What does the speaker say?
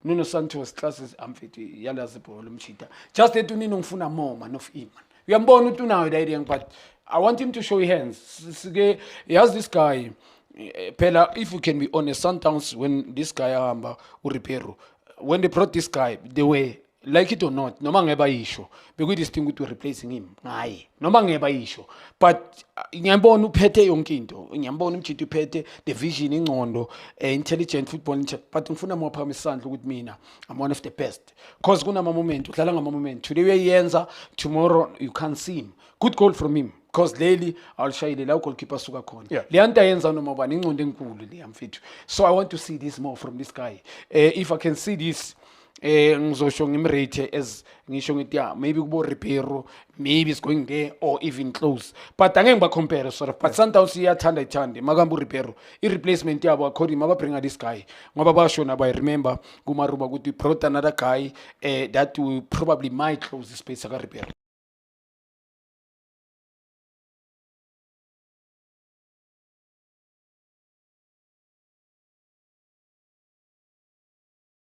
Nuno Santos classes amfithi yalazi ibhola umchita. Just ethi unini ngifuna more man of him. Uyambona ukuthi unayo the idea but I want him to show his hands. Sike yazi this guy phela if you can be honest Sundowns when this guy ahamba uRibeiro when they brought this guy they were like it or not noma ngeba yisho bekuyi this thing ukuthi replacing him ngaye noma ngeba yisho but ngiyabona uphethe yonke into ngiyambona umjidi uphethe the vision ingcondo intelligent football but ngifuna more phakamise isandla ukuthi mina I'm one of the best because kunama moment udlala ngama moment today uyenza tomorrow you can't see him good goal from him because lately awushayile la goalkeeper suka khona leyanto ayenza noma ubani ingcondo enkulu le yamfethu so I want to see this more from this guy if I can see this ngizosho ngimrate as ngisho ngithi maybe kubo Ribeiro maybe it's going there or even close but angeke ngiba compare sort of but Sundowns iyathanda ithande makamba uRibeiro i-replacement yabo according maba bringa this guy ngoba basho naba I remember kumaruba ukuthi brought another guy that will probably might close the space aka Ribeiro.